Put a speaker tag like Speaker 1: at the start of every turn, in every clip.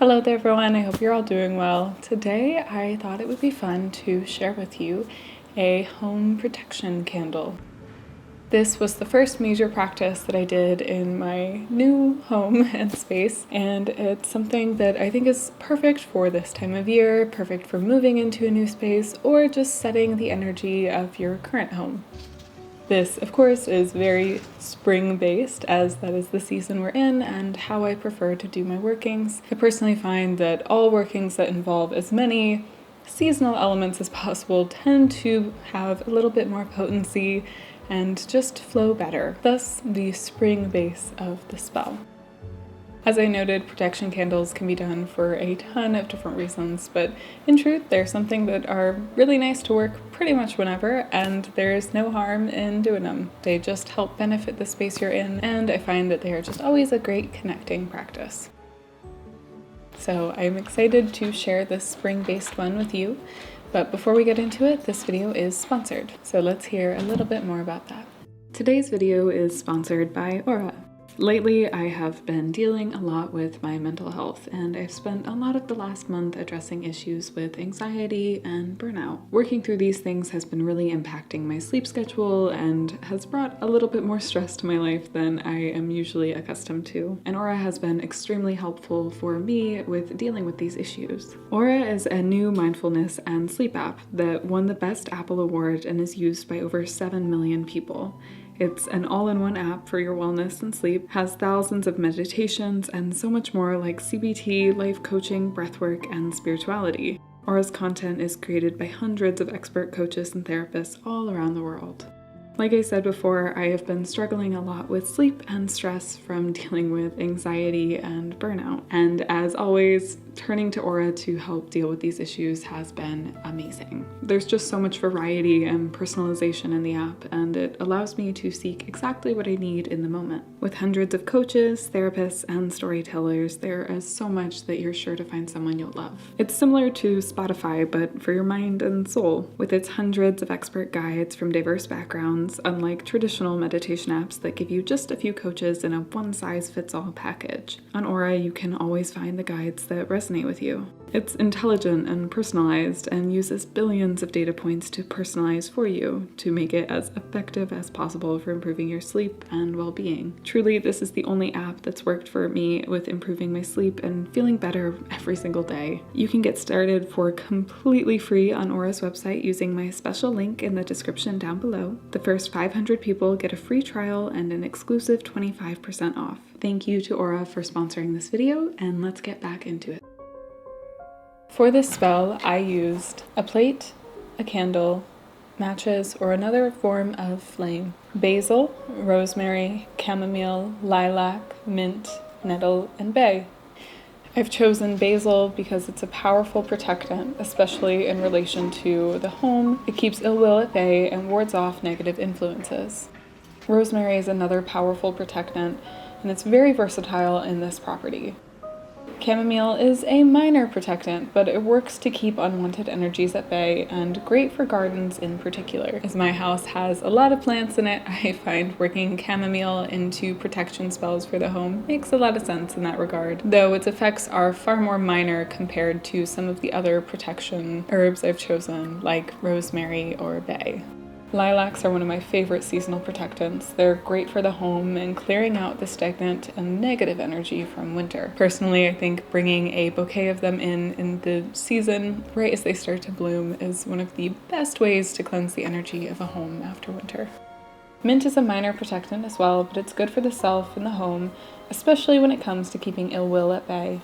Speaker 1: Hello there everyone, I hope you're all doing well. Today I thought it would be fun to share with you a home protection candle. This was the first major practice that I did in my new home and space, and it's something that I think is perfect for this time of year, perfect for moving into a new space, or just setting the energy of your current home. This, of course, is very spring-based, as that is the season we're in and how I prefer to do my workings. I personally find that all workings that involve as many seasonal elements as possible tend to have a little bit more potency and just flow better, thus the spring base of the spell. As I noted, protection candles can be done for a ton of different reasons, but in truth, they're something that are really nice to work pretty much whenever, and there's no harm in doing them. They just help benefit the space you're in, and I find that they are just always a great connecting practice. So I'm excited to share this spring-based one with you, but before we get into it, this video is sponsored, so let's hear a little bit more about that. Today's video is sponsored by Aura. Lately, I have been dealing a lot with my mental health, and I've spent a lot of the last month addressing issues with anxiety and burnout. Working through these things has been really impacting my sleep schedule and has brought a little bit more stress to my life than I am usually accustomed to. And Aura has been extremely helpful for me with dealing with these issues. Aura is a new mindfulness and sleep app that won the Best Apple Award and is used by over 7 million people. It's an all-in-one app for your wellness and sleep, has thousands of meditations, and so much more like CBT, life coaching, breathwork, and spirituality. Aura's content is created by hundreds of expert coaches and therapists all around the world. Like I said before, I have been struggling a lot with sleep and stress from dealing with anxiety and burnout. And as always, turning to Aura to help deal with these issues has been amazing. There's just so much variety and personalization in the app, and it allows me to seek exactly what I need in the moment. With hundreds of coaches, therapists, and storytellers, there is so much that you're sure to find someone you'll love. It's similar to Spotify, but for your mind and soul, with its hundreds of expert guides from diverse backgrounds, unlike traditional meditation apps that give you just a few coaches in a one-size-fits-all package. On Aura, you can always find the guides that resonate with you. It's intelligent and personalized and uses billions of data points to personalize for you to make it as effective as possible for improving your sleep and well-being. Truly, this is the only app that's worked for me with improving my sleep and feeling better every single day. You can get started for completely free on Aura's website using my special link in the description down below. The first 500 people get a free trial and an exclusive 25% off. Thank you to Aura for sponsoring this video, and let's get back into it. For this spell, I used a plate, a candle, matches, or another form of flame, basil, rosemary, chamomile, lilac, mint, nettle, and bay. I've chosen basil because it's a powerful protectant, especially in relation to the home. It keeps ill will at bay and wards off negative influences. Rosemary is another powerful protectant, and it's very versatile in this property. Chamomile is a minor protectant, but it works to keep unwanted energies at bay and great for gardens in particular. As my house has a lot of plants in it, I find working chamomile into protection spells for the home makes a lot of sense in that regard, though its effects are far more minor compared to some of the other protection herbs I've chosen, like rosemary or bay. Lilacs are one of my favorite seasonal protectants. They're great for the home and clearing out the stagnant and negative energy from winter. Personally, I think bringing a bouquet of them in the season, right as they start to bloom, is one of the best ways to cleanse the energy of a home after winter. Mint is a minor protectant as well, but it's good for the self and the home, especially when it comes to keeping ill will at bay.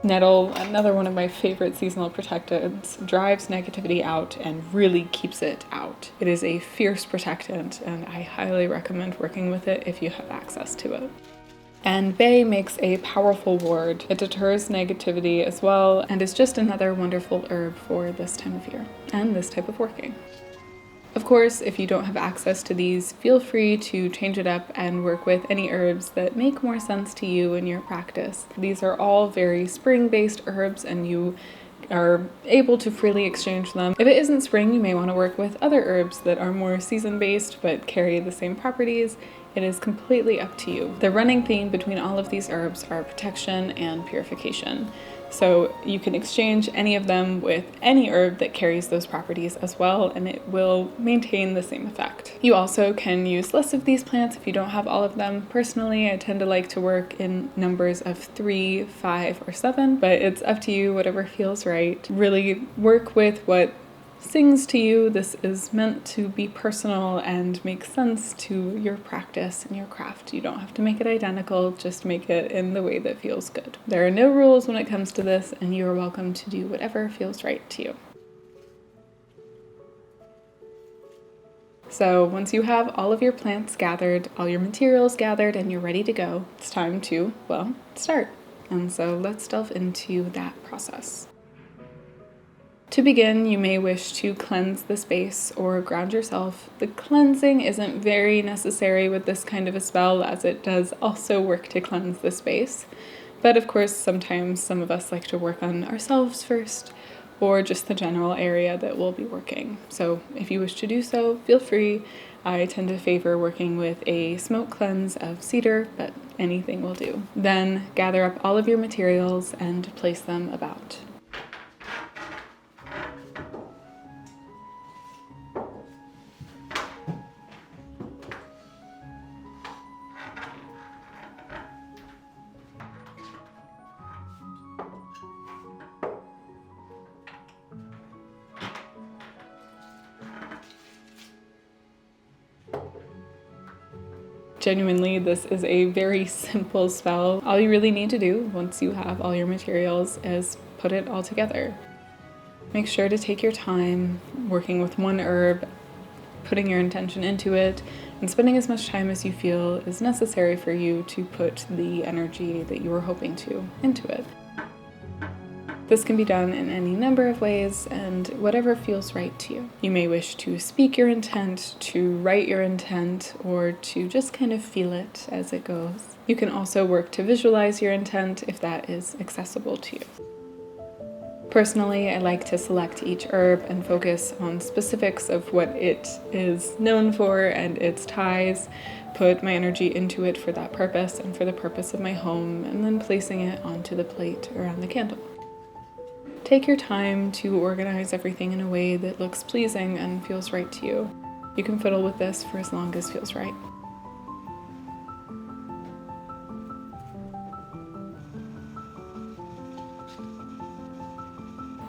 Speaker 1: Nettle, another one of my favorite seasonal protectants, drives negativity out and really keeps it out. It is a fierce protectant, and I highly recommend working with it if you have access to it. And bay makes a powerful ward. It deters negativity as well, and is just another wonderful herb for this time of year and this type of working. Of course, if you don't have access to these, feel free to change it up and work with any herbs that make more sense to you in your practice. These are all very spring-based herbs, and you are able to freely exchange them. If it isn't spring, you may want to work with other herbs that are more season-based but carry the same properties. It is completely up to you. The running theme between all of these herbs are protection and purification. So you can exchange any of them with any herb that carries those properties as well, and it will maintain the same effect. You also can use less of these plants if you don't have all of them. Personally, I tend to like to work in numbers of 3, 5, or 7, but it's up to you, whatever feels right. Really work with what sings to you. This is meant to be personal and make sense to your practice and your craft. You don't have to make it identical, just make it in the way that feels good. There are no rules when it comes to this, and you are welcome to do whatever feels right to you. So once you have all of your plants gathered, all your materials gathered, and you're ready to go, it's time to, well, start. And so let's delve into that process. To begin, you may wish to cleanse the space or ground yourself. The cleansing isn't very necessary with this kind of a spell, as it does also work to cleanse the space. But of course, sometimes some of us like to work on ourselves first, or just the general area that we'll be working. So if you wish to do so, feel free. I tend to favor working with a smoke cleanse of cedar, but anything will do. Then gather up all of your materials and place them about. Genuinely, this is a very simple spell. All you really need to do once you have all your materials is put it all together. Make sure to take your time working with one herb, putting your intention into it, and spending as much time as you feel is necessary for you to put the energy that you were hoping to into it. This can be done in any number of ways and whatever feels right to you. You may wish to speak your intent, to write your intent, or to just kind of feel it as it goes. You can also work to visualize your intent if that is accessible to you. Personally, I like to select each herb and focus on specifics of what it is known for and its ties, put my energy into it for that purpose and for the purpose of my home, and then placing it onto the plate around the candle. Take your time to organize everything in a way that looks pleasing and feels right to you. You can fiddle with this for as long as feels right.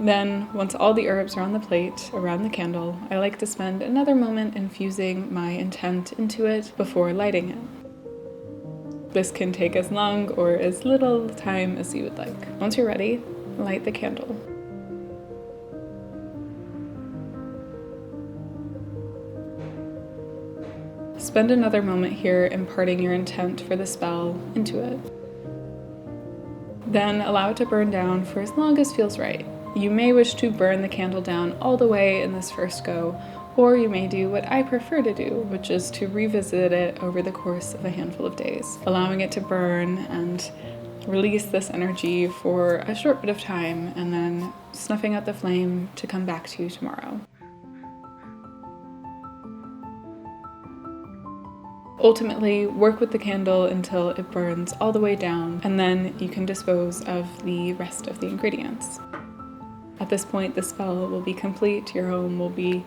Speaker 1: Then, once all the herbs are on the plate around the candle, I like to spend another moment infusing my intent into it before lighting it. This can take as long or as little time as you would like. Once you're ready, light the candle. Spend another moment here imparting your intent for the spell into it. Then allow it to burn down for as long as feels right. You may wish to burn the candle down all the way in this first go, or you may do what I prefer to do, which is to revisit it over the course of a handful of days, allowing it to burn and release this energy for a short bit of time, and then snuffing out the flame to come back to you tomorrow. Ultimately, work with the candle until it burns all the way down, and then you can dispose of the rest of the ingredients. At this point, the spell will be complete, your home will be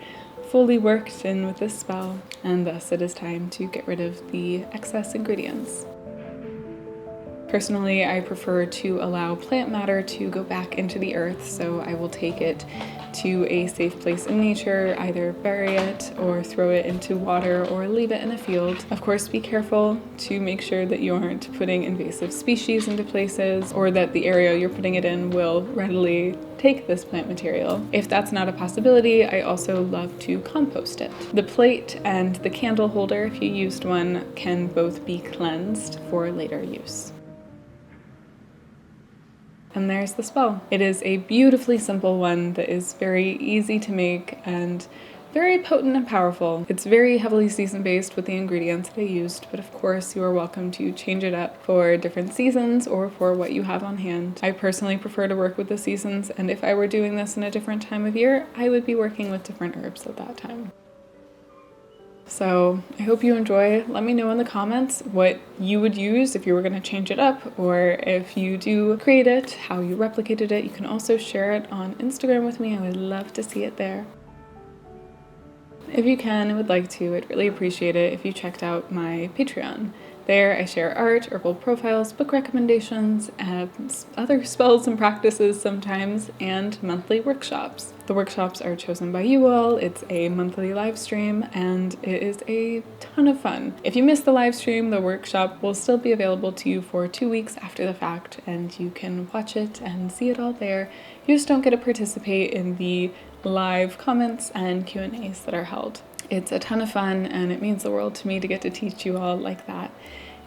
Speaker 1: fully worked in with this spell, and thus it is time to get rid of the excess ingredients. Personally, I prefer to allow plant matter to go back into the earth, so I will take it to a safe place in nature, either bury it or throw it into water or leave it in a field. Of course, be careful to make sure that you aren't putting invasive species into places, or that the area you're putting it in will readily take this plant material. If that's not a possibility, I also love to compost it. The plate and the candle holder, if you used one, can both be cleansed for later use. And there's the spell. It is a beautifully simple one that is very easy to make and very potent and powerful. It's very heavily season based with the ingredients that I used, but of course you are welcome to change it up for different seasons or for what you have on hand. I personally prefer to work with the seasons, and if I were doing this in a different time of year, I would be working with different herbs at that time. So I hope you enjoy. Let me know in the comments what you would use if you were going to change it up, or if you do create it, how you replicated it. You can also share it on Instagram with me. I would love to see it there. If you can and would like to, I'd really appreciate it if you checked out my Patreon. There I share art, herbal profiles, book recommendations, other spells and practices sometimes, and monthly workshops. The workshops are chosen by you all. It's a monthly live stream and it is a ton of fun. If you miss the live stream, the workshop will still be available to you for 2 weeks after the fact, and you can watch it and see it all there. You just don't get to participate in the live comments and Q&As that are held. It's a ton of fun and it means the world to me to get to teach you all like that.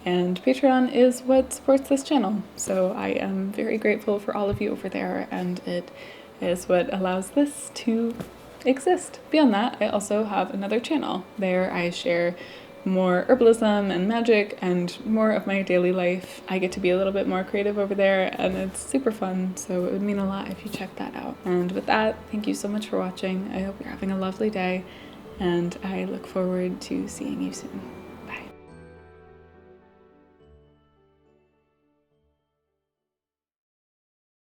Speaker 1: And Patreon is what supports this channel. So I am very grateful for all of you over there, and it is what allows this to exist. Beyond that, I also have another channel. There I share more herbalism and magic and more of my daily life. I get to be a little bit more creative over there and it's super fun, so it would mean a lot if you check that out. And with that, thank you so much for watching. I hope you're having a lovely day and I look forward to seeing you soon.